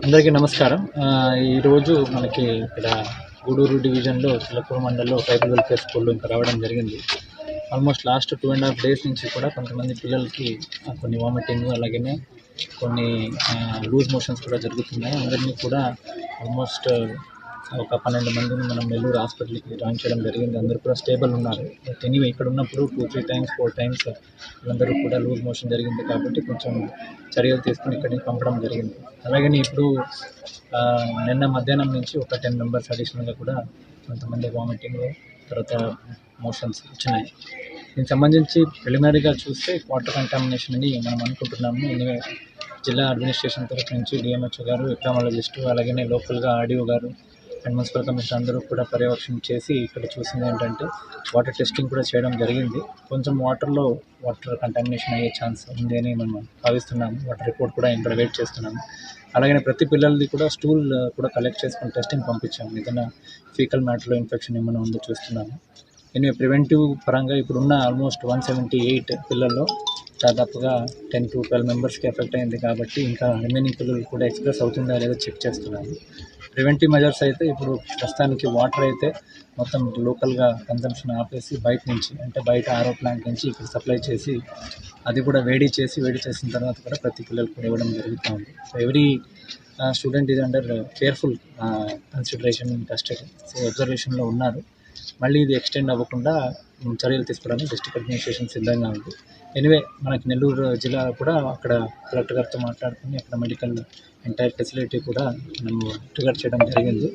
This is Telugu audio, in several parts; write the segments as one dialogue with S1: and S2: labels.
S1: అందరికీ నమస్కారం. ఈరోజు మనకి ఇక్కడ గూడూరు డివిజన్లో చిల్లకూరు మండలంలో ట్రైబల్ వెల్ఫేర్ స్కూల్లో ఇంకా రావడం జరిగింది. ఆల్మోస్ట్ లాస్ట్ 2.5 days నుంచి కూడా కొంతమంది పిల్లలకి కొన్ని వామిటింగ్ అలాగనే కొన్ని లూజ్ మోషన్స్ కూడా జరుగుతున్నాయి. అందరినీ కూడా ఆల్మోస్ట్ ఒక 12 మందిని మనం నెల్లూరు హాస్పిటల్కి జాయిన్ చేయడం జరిగింది. అందరూ కూడా స్టేబుల్ ఉన్నారు. బట్ ఎనీవే ఇక్కడ ఉన్నప్పుడు 2-3 times 4 times అందరూ కూడా లూజ్ మోషన్ జరిగింది కాబట్టి కొంచెం చర్యలు తీసుకుని ఇక్కడికి పంపడం జరిగింది. అలాగని ఇప్పుడు నిన్న మధ్యాహ్నం నుంచి ఒక 10 members అడిషనల్గా కూడా కొంతమంది వామిటింగ్ తర్వాత మోషన్స్ వచ్చినాయి. దీనికి సంబంధించి ప్రిలిమినరీగా చూస్తే వాటర్ కంటామినేషన్ అని మనం అనుకుంటున్నాము. ఎనివే జిల్లా అడ్మినిస్ట్రేషన్ తరఫు నుంచి డిఎంహెచ్ఓ గారు, ఎపిడమాలజిస్టు అలాగనే లోకల్గా ఆర్డీఓ గారు అండ్ మున్సిపల్ కమిషనర్ అందరూ కూడా పర్యవేక్షణ చేసి ఇక్కడ చూసింది ఏంటంటే వాటర్ టెస్టింగ్ కూడా చేయడం జరిగింది. కొంచెం వాటర్ కంటామినేషన్ అయ్యే ఛాన్స్ ఉంది అని మనం భావిస్తున్నాము. వాటర్ రిపోర్ట్ కూడా ఇక్కడ వెయిట్ చేస్తున్నాము. అలాగే ప్రతి పిల్లలది కూడా స్టూల్ కూడా కలెక్ట్ చేసుకుని టెస్టింగ్ పంపించాము. ఏదైనా ఫీకల్ మ్యాటర్లో ఇన్ఫెక్షన్ ఏమైనా ఉందో చూస్తున్నాము. ఎనివే ప్రివెంటివ్ పరంగా ఇప్పుడున్న ఆల్మోస్ట్ 178 పిల్లల్లో దాదాపుగా 10 to 12 members ఎఫెక్ట్ అయింది కాబట్టి ఇంకా రిమైనింగ్ పిల్లలు కూడా ఎక్స్ప్రెస్ అవుతుందా లేదో చెక్ చేస్తున్నాము. ప్రివెంటివ్ మెజర్స్ అయితే ఇప్పుడు ప్రస్తుతానికి వాటర్ అయితే మొత్తం లోకల్గా కన్జంప్షన్ ఆపేసి బయట నుంచి అంటే బయట ఆరో ప్లాంట్ నుంచి ఇక్కడ సప్లై చేసి అది కూడా వేడి చేసిన తర్వాత కూడా ప్రతి పిల్లలకు కూడా ఇవ్వడం జరుగుతూ ఉంది. సో ఎవ్రీ స్టూడెంట్ ఇది under careful consideration custody. So అబ్జర్వేషన్లో ఉన్నారు. మళ్ళీ ఇది ఎక్స్టెండ్ అవ్వకుండా చర్యలు తీసుకోవడానికి డిస్ట్రిక్ట్ అడ్మినిస్ట్రేషన్ సిద్ధంగా ఉంది. ఎనివే మనకి నెల్లూరు జిల్లా కూడా అక్కడ కలెక్టర్ గారితో మాట్లాడుకుని అక్కడ మెడికల్ ఎంటైర్ ఫెసిలిటీ కూడా మనము ట్రిగర్ చేయడం జరిగింది.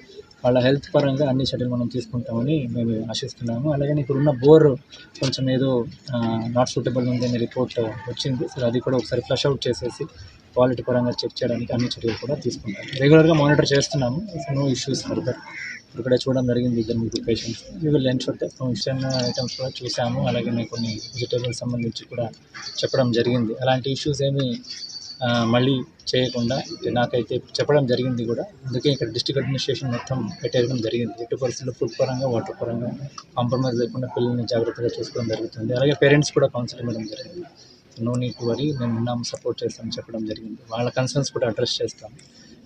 S1: వాళ్ళ హెల్త్ పరంగా అన్ని చర్యలు మనం తీసుకుంటామని మేము ఆశిస్తున్నాము. అలాగే ఇప్పుడున్న బోర్ కొంచెం ఏదో నాట్ సూటబుల్ ఉందని రిపోర్ట్ వచ్చింది. సో అది కూడా ఒకసారి ఫ్లష్ అవుట్ చేసేసి క్వాలిటీ పరంగా చెక్ చేయడానికి అన్ని చర్యలు కూడా తీసుకుంటాము. రెగ్యులర్గా మానిటర్ చేస్తున్నాము. No issues further. ఇప్పుడు కూడా చూడడం జరిగింది 2-3 patients. We will ensure that function items కూడా చూసాము. అలాగే కొన్ని వెజిటేబుల్స్ సంబంధించి కూడా చెప్పడం జరిగింది. అలాంటి ఇష్యూస్ ఏమీ మళ్ళీ చేయకుండా నాకైతే చెప్పడం జరిగింది కూడా. అందుకే ఇక్కడ డిస్ట్రిక్ట్ అడ్మినిస్ట్రేషన్ మొత్తం పెట్టేయడం జరిగింది. ఎట్టి పరిస్థితుల్లో ఫుడ్ పరంగా వాటర్ పరంగా కాంప్రమైజ్ లేకుండా పిల్లల్ని జాగ్రత్తగా చూసుకోవడం జరుగుతుంది. అలాగే పేరెంట్స్ కూడా కౌన్సిలింగ్ ఇవ్వడం జరిగింది. నో నీడ్ టు వరీ, మేము ఉన్నాము, సపోర్ట్ చేస్తామని చెప్పడం జరిగింది. వాళ్ళ కన్సర్న్స్ కూడా అడ్రస్ చేస్తాం.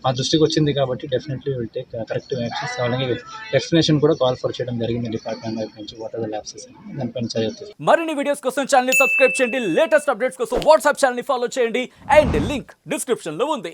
S1: మా దృష్టికి వచ్చింది కాబట్టి definitely will take corrective actions. అలాగే ఎక్స్ప్లెనేషన్ కూడా కాల్ ఫర్ చేయడం జరిగింది డిపార్ట్మెంట్ వైపు నుంచి వాట్ ఆర్ ద ల్యాబ్సెస్ దానిపైన చర్యలు.
S2: మరిన్ని వీడియోస్ కోసం ఛానల్ ని సబ్స్క్రైబ్ చేయండి. లేటెస్ట్ అప్డేట్స్ కోసం వాట్సాప్ ఛానల్ ని ఫాలో చేయండి. అండ్ లింక్ డిస్క్రిప్షన్ లో ఉంది.